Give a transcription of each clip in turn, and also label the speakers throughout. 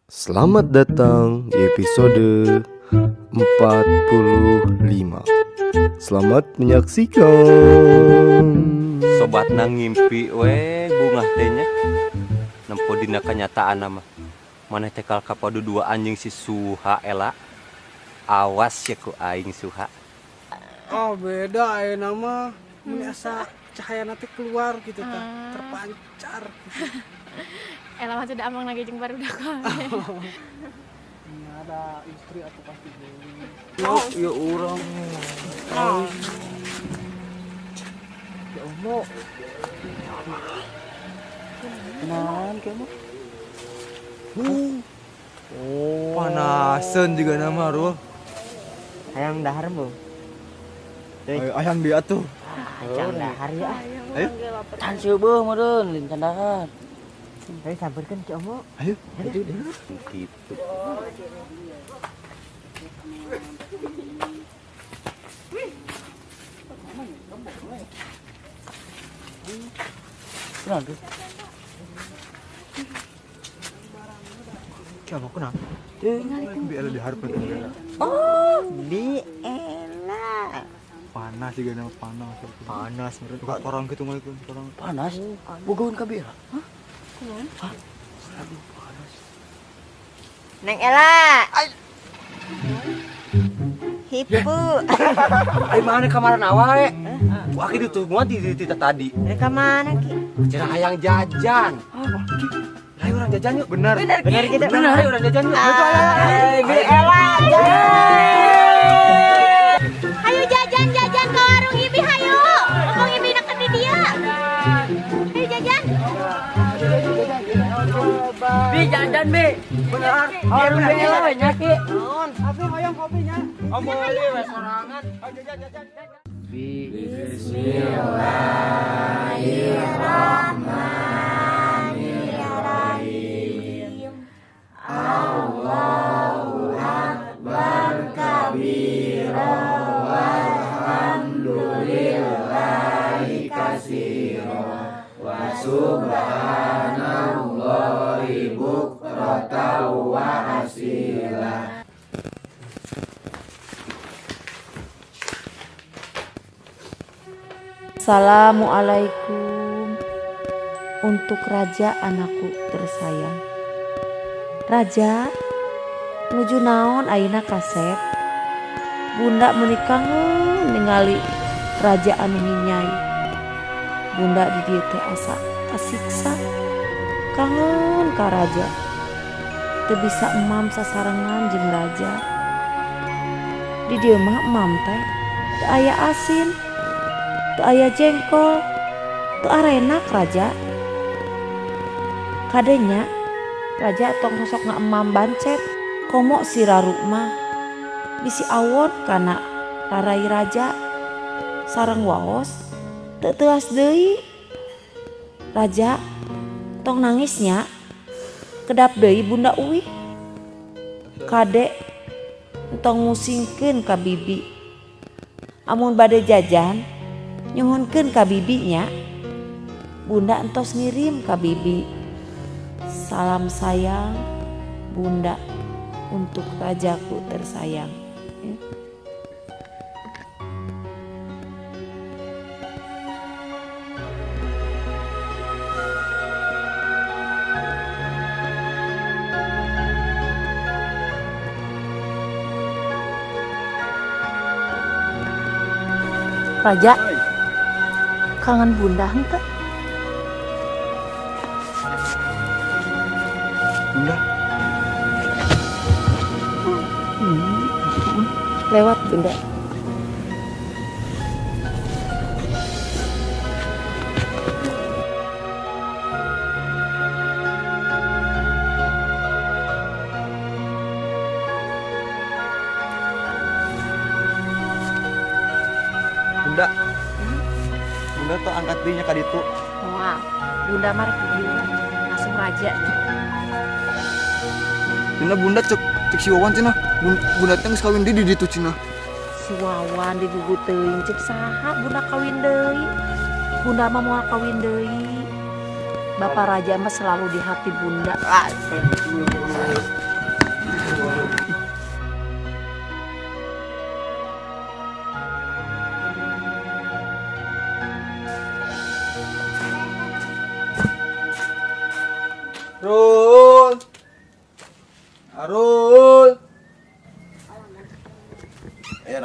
Speaker 1: Selamat datang di episode 45. Selamat menyaksikan.
Speaker 2: Sobat nang ngimpi we bunga tehnya nempo dina kenyataan nama maneh teh kal kapadu dua anjing si Suha ela awas ya ku aing Suha.
Speaker 3: Oh beda ayeuna mah mun asa cahaya nanti keluar gitu tah terpancar gitu.
Speaker 4: Ela mah sudah amang lagi jeung barudak wae.
Speaker 3: Ini ada istri atau pasti beli.
Speaker 2: Ya urang.
Speaker 3: Ya Allah. Kenalan kamu?
Speaker 2: Oh, panasan juga nama Rul.
Speaker 5: Hayang dahar bu.
Speaker 2: Ayang dia tuh.
Speaker 5: Hayang dahar ya.
Speaker 2: Ayo.
Speaker 5: Can subuh meureun lin can dahar. Tapi sabarkeun Cik Omo.
Speaker 2: Ayo. Gitu.
Speaker 5: Kenapa tuh? Cik Omo kenapa?
Speaker 2: Biar di harap
Speaker 5: Oh, di Ella.
Speaker 2: panas juga nama panas.
Speaker 5: Panas meureun.
Speaker 2: Enggak orang gitu ngalikin orang.
Speaker 5: Panas. Bogoun kabeh. Hah? Neng Ella. Hipu.
Speaker 2: Ai mana kamaran awae? Ku aki ditungguan di tadi.
Speaker 5: Mereka mana Ki?
Speaker 2: Cenah hayang jajan. Ayo orang jajan yuk. Benar.
Speaker 5: Benar kita.
Speaker 2: Benar. Ayo orang jajan yuk.
Speaker 5: Di Ella.
Speaker 4: Hayu jajan ke warung Ibi hayu. Warung Ibi deket di dia. Hayu jajan.
Speaker 5: Bi jajan Bi. Benar. Harus Bi Ella banyak Ki.
Speaker 3: Abi hoyong kopinya.
Speaker 5: Amoli wes sorangan.
Speaker 3: Jajan.
Speaker 6: Assalamualaikum untuk Raja anakku tersayang. Raja, nuju naon ayeuna kasep? Bunda menikah ningali Raja anu nginyai. Bunda di dieu teh asa kasiksa. Kangen ka Raja. Teu bisa emam sasarengan jeung Raja. Di dieu mah emam teh teu aya asin. Teu aya jengkol, teu arenak Raja. Kadenya Raja tong sosok ngaemam bancet, komo si Raru mah bisi awon kana rarai Raja sareng waos teu teuas deui. Raja tong nangisnya kedap deui Bunda Uwih. Kade tong musingkeun ka bibi. Amun bade jajan nyuhunkeun ka bibinya. Bunda entos ngirim ka bibi. Salam sayang Bunda untuk rajaku tersayang. Raja, kangen Bunda henteu?
Speaker 2: Bunda.
Speaker 6: Lewat Bunda.
Speaker 2: Bunda. Bunda tuh angkat dirinya ka ditu.
Speaker 6: Moal, Bunda mah rek langsung Raja.
Speaker 2: Bunda cek si Wawan cenah. Bunda teh geus kawin di ditu cenah.
Speaker 6: Si Wawan digugu teuing cek saha Bunda kawin deui. Bunda mah moal kawin deui. Bapak Raja mah selalu di hati Bunda.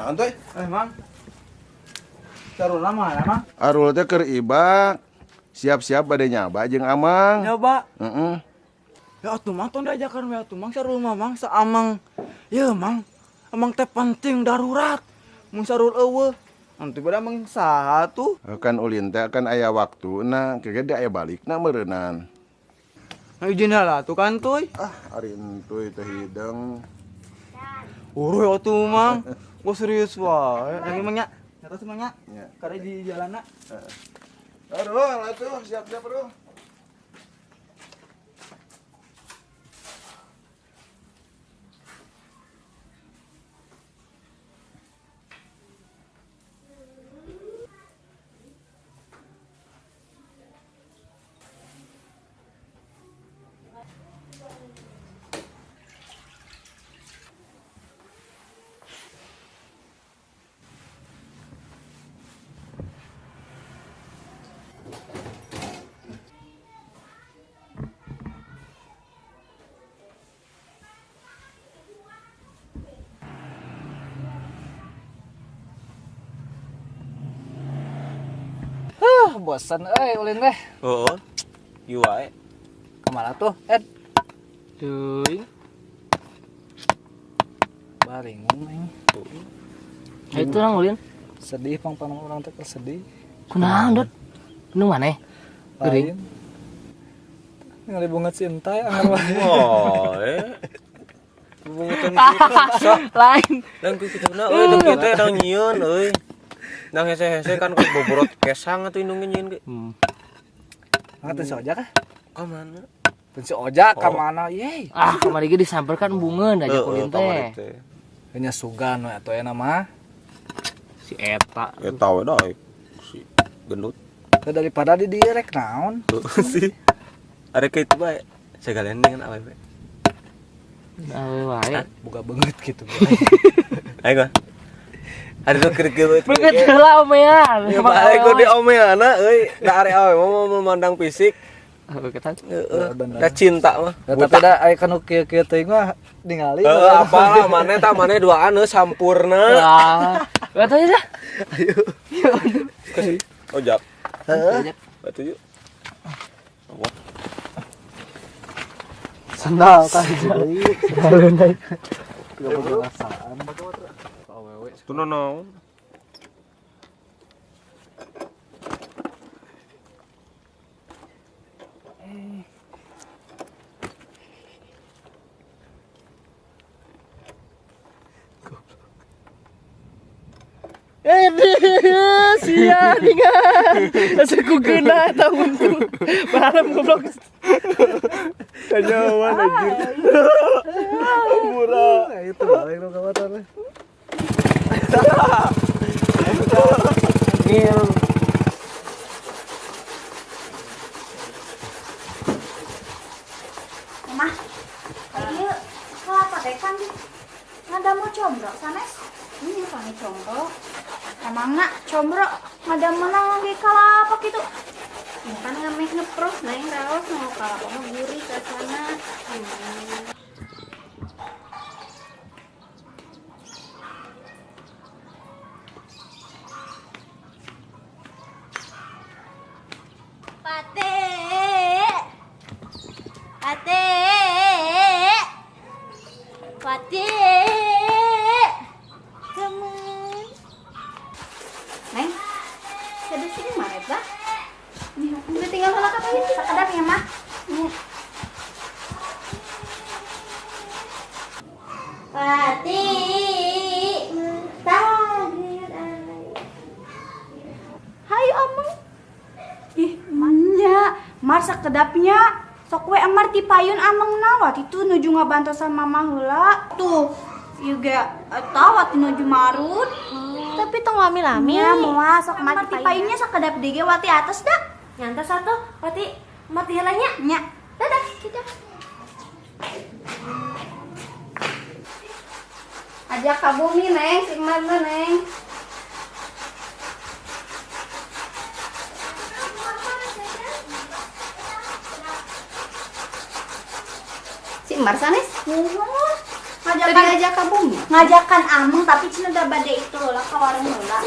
Speaker 7: Kunaon teh?
Speaker 3: Mang. Sarul lama ya, Mang?
Speaker 7: Arul teh keur iba. Siap-siap bade nyaba jeung Amang.
Speaker 3: Nyoba.
Speaker 7: Heeh.
Speaker 3: Ya atuh Mang ton diajakan we atuh Mang sarul mah Mang saamang. Ya Mang. Amang teh penting darurat. Mun sarul eueuh. Nanti pada Mang saha tuh?
Speaker 7: Kan ulin teh kan aya waktuna, kege aya balikna meureunnan.
Speaker 3: Nah izin lah tuh kan tuh.
Speaker 7: Ari entuy teh hideng.
Speaker 3: Uruy atuh Mang. Gua serius wae. Yang emangnya nyata semuanya.
Speaker 7: Ya.
Speaker 3: Karena di jalanna.
Speaker 7: Arul atuh siap-siap Arul.
Speaker 5: Bosan ulin teh.
Speaker 2: Heeh. Ieu wae.
Speaker 5: Kemana tuh, Ed?
Speaker 3: Teuing.
Speaker 5: Baringun aing.
Speaker 6: Itu nang ulin.
Speaker 5: Sedih pang orang teh sedih.
Speaker 6: Kunaon, Dot? Nu maneh?
Speaker 5: Lain. Ngali bunga cinta ya anggar wae.
Speaker 2: Oh, bungutan kita.
Speaker 6: Lain.
Speaker 2: Dan kituna euy da kitu dang nyieun euy. Nang hese-hese kan boborot kesang atuh indung nyieun ge.
Speaker 5: Ngateu si Ojak ah?
Speaker 2: Ka mana?
Speaker 5: Teu si Ojak ka mana ye?
Speaker 6: Kamari ge disamperkan bungeun aja ulin teh.
Speaker 5: Nya sugan we atuh eta mah.
Speaker 6: Si eta.
Speaker 2: Eta we da si gendut.
Speaker 5: Teu daripada di dieu rek naon?
Speaker 2: Tuh sih. Are kitu bae. Sagalian dengan awewe.
Speaker 6: Awe wae.
Speaker 5: Boga beungeut kitu.
Speaker 2: Ayo. Ada nu keur
Speaker 6: Beungeut heula omean.
Speaker 2: Ya bae ku di omeana euy, da are awe mau memandang fisik.
Speaker 6: Ketan.
Speaker 2: Da cinta mah.
Speaker 5: Tapi da aya kanu kieu-kieu teuing mah ningali.
Speaker 2: Apalah maneh tah maneh duaan sampurna.
Speaker 6: Betul ya.
Speaker 2: Ayo. Ojak.
Speaker 5: Heeh.
Speaker 2: Batu yuk.
Speaker 5: Sendal tah deui. Sendal deui. Teu boga rasaan.
Speaker 2: Itu naon?
Speaker 6: Sia ningan. Asa ku geuna tahunku. Barem goblok.
Speaker 2: Kanyawan anjir. Murah.
Speaker 5: Itu bae lo kawatar.
Speaker 4: Mah, ieu kelapa dekan ngada mau combro sanes. Ini kami combro. Emangna combro ngada menang lagi kelapa gitu. Bukan ngameh ngeprus lain raos mau kelapa mah gurih ke sana. Pate. Pate. Pate. Kamu. Neng. Sedih sini mah eta. Nih, udah tinggal salah kapain sekedar ya, Mah. Nih. Pati. Hayu omong. Ih, manya, Mar sakedapnya sok we amar ti payun amang nawat itu nuju ngabantu sama mama heula. Tuh, juga tawat nuju marut.
Speaker 8: Tapi tong lami-lami.
Speaker 4: Ya, moal sok amar ti payunnya sakedap dige wati atas dah.
Speaker 8: Nyantos atuh, wati mati heulanya.
Speaker 4: Nya. Dadah, kita. Ajak ka bumi, Neng, si Mar Neng. Si Mar sanes? Tadi ngajak kamu? Ngajakan amang tapi cina udah bade itu lah kawareng heula.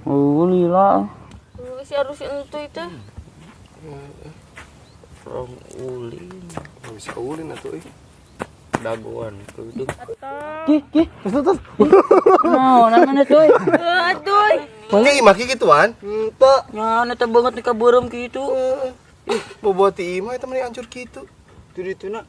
Speaker 5: Oh, lila.
Speaker 6: Si harus entuy teh.
Speaker 5: Rong ulin.
Speaker 1: Bisa ulin atuh
Speaker 5: Dagoan kudu. Terus. Mau namanya cuy.
Speaker 6: Aduh.
Speaker 1: Maki maki gituan.
Speaker 5: Henteu. Nyana teh banget nih kaburem kitu.
Speaker 1: Boboa ti imah eta mah hancur kitu.
Speaker 3: Itu dituna.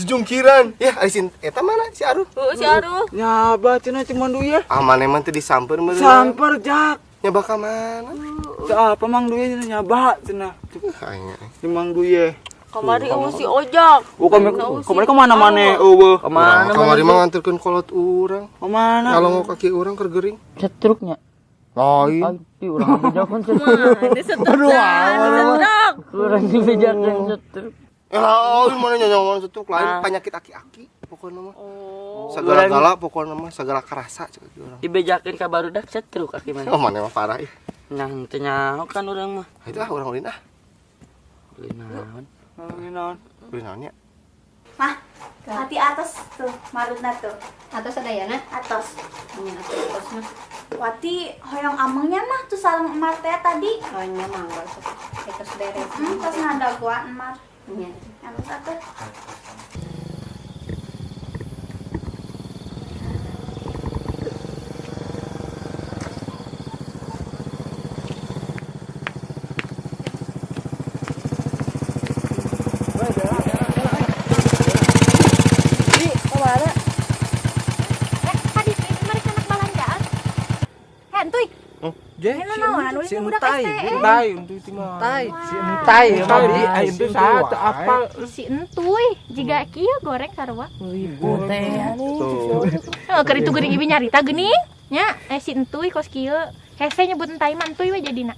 Speaker 1: Jujungkiran. Ya, alisin eta mana si Aru?
Speaker 6: Si Aru.
Speaker 3: Nyaba cenah cuman duy ya.
Speaker 1: Aman emang teh disamper meureun.
Speaker 3: Samper Jak.
Speaker 1: Nyoba ka mana?
Speaker 3: Teu apa mang duy nyaba cenah.
Speaker 1: Kayaknya.
Speaker 3: Si mang duy ya.
Speaker 6: Kamari si Ojak.
Speaker 3: Oh, kemana mana? Oh,
Speaker 5: Kemana
Speaker 1: Kamari mah nganterkeun kolot urang.
Speaker 3: kemana?
Speaker 1: Kalau kaki urang keur gering.
Speaker 5: Cetruknya.
Speaker 1: Lain.
Speaker 5: Di urang bejakan cetruk.
Speaker 6: Ini setruk.
Speaker 5: Urang dibejakan cetruk.
Speaker 1: Lain mana nyanyawan setuk lain penyakit aki-aki pokoknya mah. Segala gala pokoknya mah segala kerasa cek urang.
Speaker 5: Dibejakeun ka barudak cetruk aki mah.
Speaker 1: Oh, mana mah parah ieu.
Speaker 5: Nah, teu nyaho kan urang mah.
Speaker 1: Itu ah urang ulin ah.
Speaker 5: Linaon.
Speaker 1: Ulin naon ya?
Speaker 4: Mah, hati atas tuh, marutna tuh.
Speaker 8: Atas ada ya, Nak?
Speaker 4: Atas. Wati hoyong amangnya mah tuh sareng emar teh tadi.
Speaker 8: Oh, nya mangga sok. Etos beres.
Speaker 4: Pas ngada gua emar.
Speaker 8: Nya.
Speaker 4: Anu satu.
Speaker 3: Si entai, untuk itu mah.
Speaker 5: Si entai
Speaker 3: Tadi aing teh saha teu apal.
Speaker 8: Si entuy jiga kieu goreng sarua.
Speaker 5: Ibu teh.
Speaker 8: Keur itu geuning ibu nyarita geuning nya si entuy kos kieu. Hese nyebut entai mah entuy we jadina.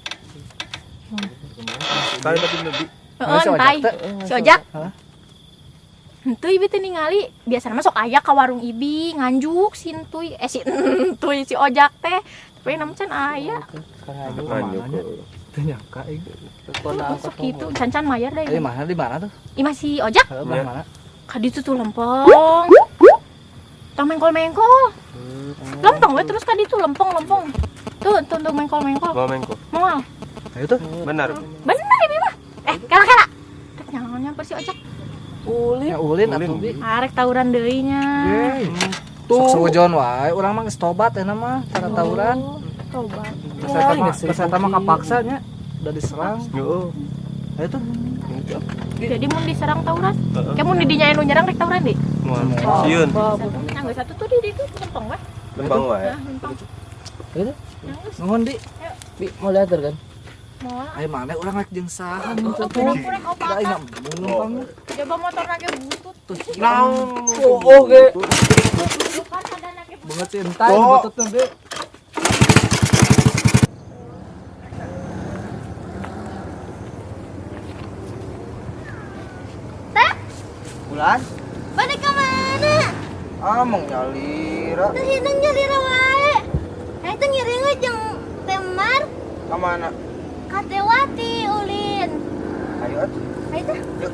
Speaker 3: Tadi tapi lebih.
Speaker 8: Heeh entai. Si Ojak. Entuy ibu teh ningali biasana mah sok aya ka warung ibi nganjuk si entuy si entuy si Ojak teh. Tapi namun can aya.
Speaker 3: Ternyata
Speaker 8: Sok kitu can mayar deh.
Speaker 3: mana di mana tuh?
Speaker 8: Imah si Ojak.
Speaker 3: Belah mana?
Speaker 8: Ka ditu tuh lempong. Tong mengkol-mengkol. Lempong we terus ka ditu lempong. Tuh mengkol-mengkol.
Speaker 2: Bawa mengko.
Speaker 8: Moal.
Speaker 3: Ayo tuh.
Speaker 2: Benar.
Speaker 8: Bener ibu mah. Kala. Rek nyaon nyamper si Ojak.
Speaker 3: Ya ulin atuh bi.
Speaker 8: Arek tawuran deui nya.
Speaker 3: Tuh seujon wae, urang mah geus tobat eta mah, cara tawuran.
Speaker 8: Tobat.
Speaker 3: Geus eta mah kapaksa nya, udah diserang.
Speaker 2: Heeh.
Speaker 3: Ayo tuh.
Speaker 8: Jadi mun diserang tawuran. Kayak mun di dinya anu nyerang rek tawuran di.
Speaker 2: Sieun.
Speaker 8: Nanggeus satu tuh di ditu lempong we.
Speaker 2: Lempang wae.
Speaker 8: Lempong.
Speaker 3: Ayo tuh. Nuhun di.
Speaker 5: Bi mau diatur kan?
Speaker 8: Moal.
Speaker 3: Ayo mana urang rek jeung saha nu tuh.
Speaker 8: Kurang
Speaker 3: Da ingat numpang.
Speaker 8: Coba motor nage butut.
Speaker 3: Naon? Oh ge.
Speaker 8: Bukan ada nage butut.
Speaker 3: Banget si entai bututna be. Bulan?
Speaker 8: Balik ke mana?
Speaker 3: Amang nyalira.
Speaker 8: Teh hideung nyalira wae. Eta ngiringe jeung Temar
Speaker 3: Ka mana?
Speaker 8: ka Tewati ulin.
Speaker 3: Ayo atuh.
Speaker 8: Ayo teh.
Speaker 3: Yuk.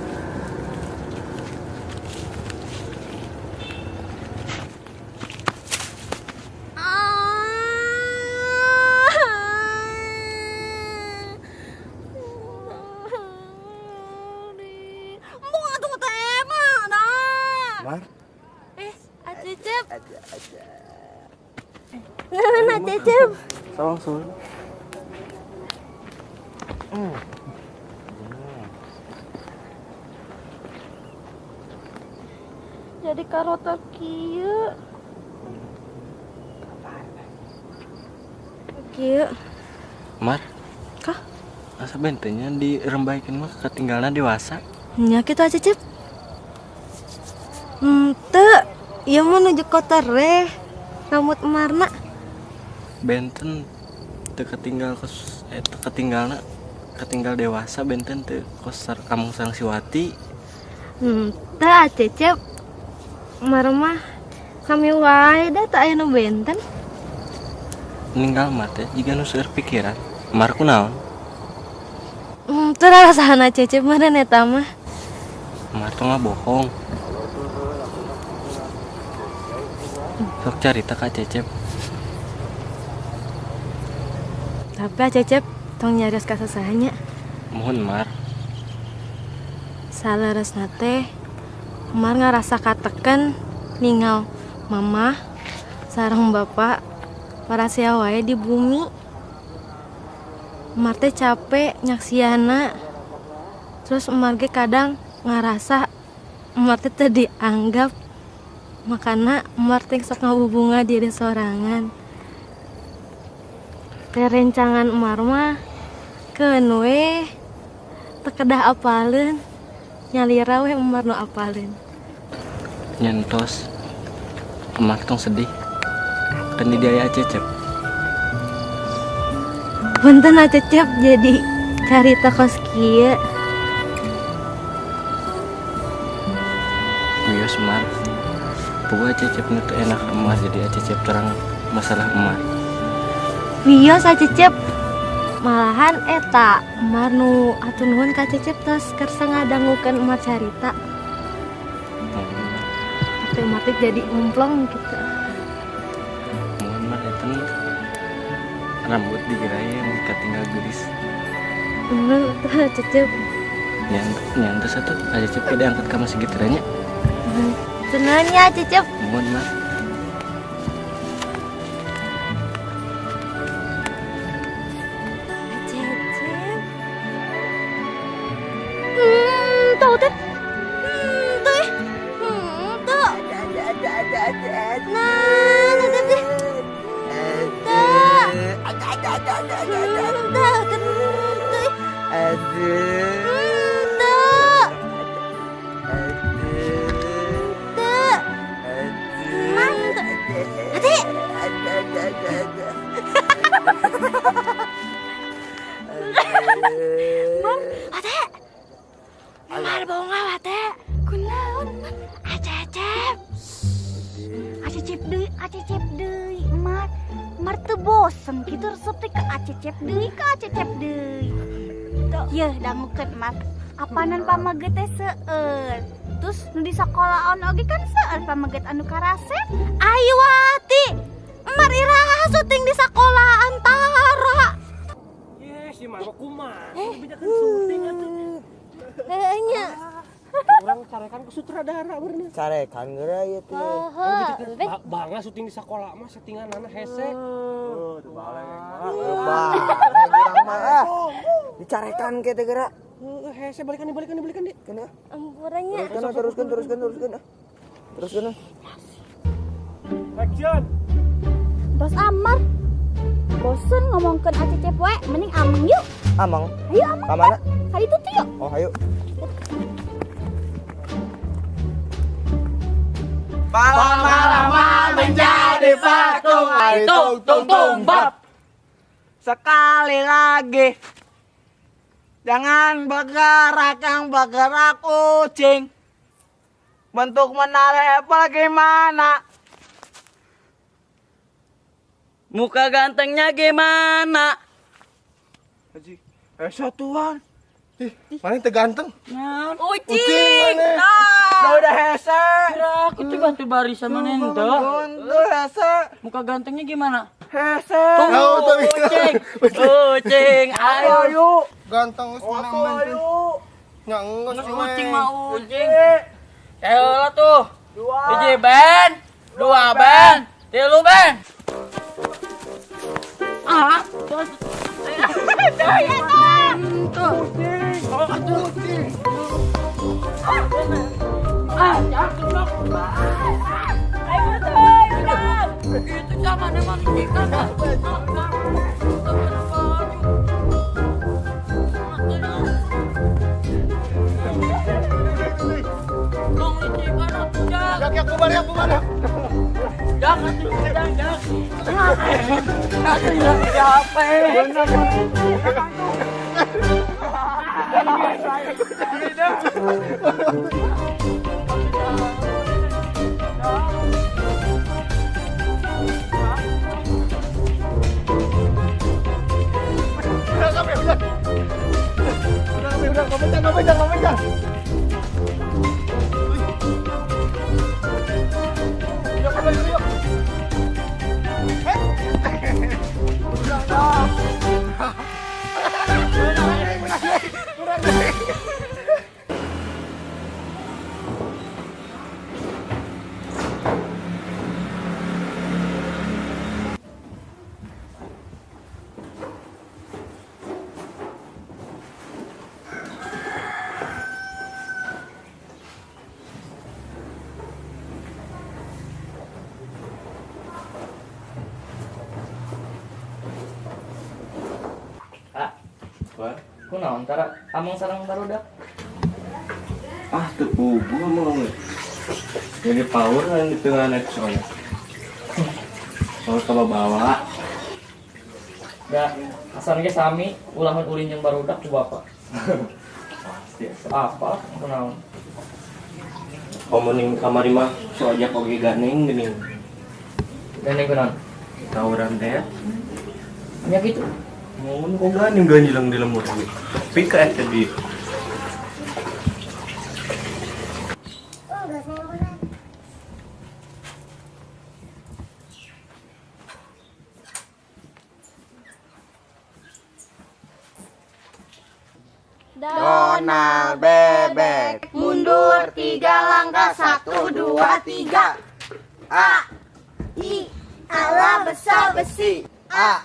Speaker 3: Mar.
Speaker 8: Cecep. Ngana Cecep.
Speaker 3: Langsung.
Speaker 8: Jadi karotor kieu. Kieu.
Speaker 5: Mar.
Speaker 8: Kah?
Speaker 5: Asa bentenya dirembaikeun mah ketinggalan dewasa.
Speaker 8: Nya kitu Cecep. Teu, ieu mah nuju kotor reh. Rambut emarna.
Speaker 5: Benten teu ketinggal kos teu ketinggal dewasa benten teu kos kampung sareng si Wati.
Speaker 8: Teu Cecep. Emar mah kami wae da teu aya nu benten.
Speaker 5: Meninggal mah teh jiga nu seueur pikiran. Emar kunaon?
Speaker 8: Teu rasana Cecep meureun eta mah.
Speaker 5: Emar tuh nggak bohong. Sok cerita Kak Cecep.
Speaker 8: Tapi Cecep tong nyarios kasasahanya.
Speaker 5: Mohon Mar.
Speaker 8: Salaresna teh Umar ngarasa kateken ninggal mama sareng bapak parasia wae di bumi. Umar teh capek nyaksiana. Terus Umar ge kadang ngarasa Umar teh teu dianggap. Makana Umar teh sok ngabubunga diri sorangan. Teh rencangan Umar mah keun we teu kedah apaleun. Nyalira we Umar nu apaleun.
Speaker 5: Nyentos Emar tong sedih. Kan di dia Cecep.
Speaker 8: Punten Cecep jadi carita kos kieu.
Speaker 5: Wios Emar. Puga Cecep nu teu enak Emar jadi Cecep terang masalah Emar.
Speaker 8: Wios Cecep. Malahan eta Umar nu atuh nuhun ka Cecep tos kersa ngadangukeun Umar carita. Tapi Umar teh jadi umplong gitu.
Speaker 5: Mohon Mar eta rambut digerai yang ketinggal gelis.
Speaker 8: Cecep.
Speaker 5: Nyantos atuh Cecep ke diangkat ka masih gitu nya.
Speaker 8: Seneng ya Cecep.
Speaker 5: Mohon Mar.
Speaker 8: Cecep. Tuh teh. Tuh. Tuh. Nah, Cecep teh. Umar bonga wate. Kunaon?
Speaker 4: Acecep deui, Umar teu bosen kitu resep teh ka Acecep deui. Yeuh dangukeun Umar. Apanan pamaget teh seueur. Terus nu di sakolaon oge kan seueur pamaget anu karasep.
Speaker 8: Ayo wati. Umar iraha syuting di sekolah antara.
Speaker 2: Si mama kumaha? Bejakeun syuting atuh.
Speaker 8: Nya.
Speaker 2: Urang carekan ke sutradara bener.
Speaker 3: Carekan geura ieu teh.
Speaker 2: Bangga syuting di sekolah mah settinganana hese.
Speaker 3: Teu bang. Urang mah dicarekan ke teh geura.
Speaker 2: Hese balikan di.
Speaker 3: Kenapa?
Speaker 8: Ampurannya.
Speaker 3: Teruskan. Teruskan.
Speaker 2: Action.
Speaker 4: Bos Amar. Bosen ngomongkeun Acecep we, mending ameng yuk.
Speaker 3: Amang.
Speaker 4: Ayo ameng.
Speaker 3: Ka mana?
Speaker 4: Ka ditu tuh yuk.
Speaker 3: Oh, ayo. Lama-lama menjadi patung. Ayo tung bab. Sekali lagi. Jangan bergerak yang bergerak kucing. Bentuk menarik bagaimana?
Speaker 5: Muka gantengnya gimana?
Speaker 3: Satuan.
Speaker 1: Mana teu ganteng?
Speaker 8: Ucing.
Speaker 3: Udah hese.
Speaker 5: Itu bantu barisan mana ente?
Speaker 3: Udah hese.
Speaker 5: Muka gantengnya gimana?
Speaker 3: Hese.
Speaker 5: Ucing, ayo.
Speaker 1: Ganteng geus mana men. Nya enggeus
Speaker 5: Ucing mah ucing. Ayo tuh. 1 ben, 2 ben, 3 ben. Itu zaman emang ikan.
Speaker 1: Ya kubar.
Speaker 5: Jangan.
Speaker 1: Udah, nggak pegang.
Speaker 9: Kunaon tara amang sareng barudak.
Speaker 5: Ah tepugu amang. Jadi power kan di tengah naik soalnya. Soal bawa.
Speaker 9: Ya, asalnya sami ulangan ulin yang barudak ku bapak. Apa kunaon?
Speaker 5: Komuning kamari mah so aja oge ganeng geuning.
Speaker 9: Gandeng kunaon?
Speaker 5: Tawuran teh.
Speaker 9: Nya gitu.
Speaker 5: Mun kok ganeng ganjilang di lemur ge. Tapi ka eta di
Speaker 1: Donald bebek mundur 3 langkah 1 2 3 A I ala besa besi A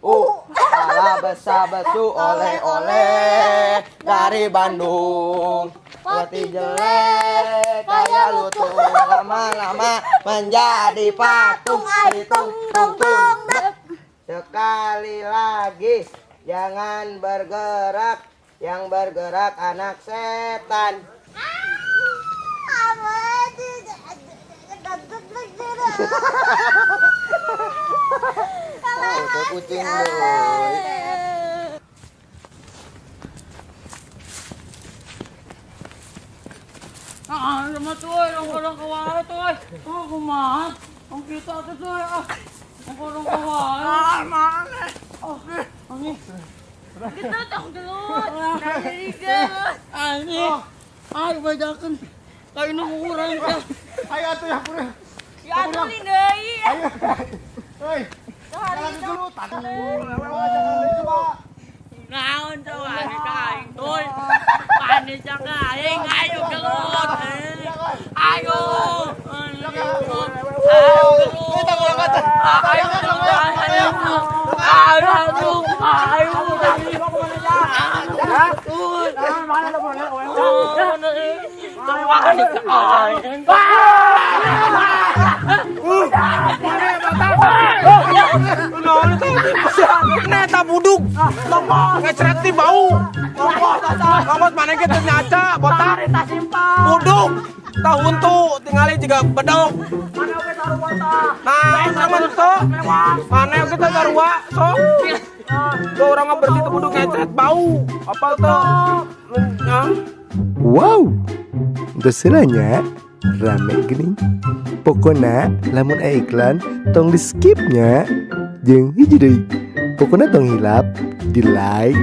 Speaker 1: U ala besa besu oleh dari Bandung Peti jelek kayak lutung lama-lama menjadi patung tung tung tung sekali lagi jangan bergerak. Yang bergerak anak setan. Oh, kucing
Speaker 3: Sama tuh, orang kawal tuh. Oh, kumaha? Ang kita tuh ah. Orang kawal. Mana? Oke. Kita tong gelut. Dari gelut. Ani. Ay bajakan. Kayu nu kurang teh. Ayo atuh ya pura. Ya atuh li deui. Ayo. Heuy. Jalan gelut. Naon tuh ani kaing tuh. Panis jaga aing ayo gelut. Ayo. Ayo gelut. Kita ngangkat. Ayo gelut. Ayo.
Speaker 1: Neta buduk, ngecret di bau, ngomot mana kita nyaca, botak, buduk, tahun tuh tinggalin juga bedok. Nah, sama so, mana kita garua, so, tuh orang bersih tuh buduk ngecret bau, apa tuh?
Speaker 10: Wow, terserahnya rame gini. Pokoknya lamun aya iklan tong di skipnya jeung hiji deui. Pokoknya tong hilap di like,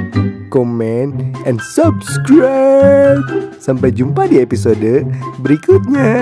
Speaker 10: comment, and subscribe. Sampai jumpa di episode berikutnya.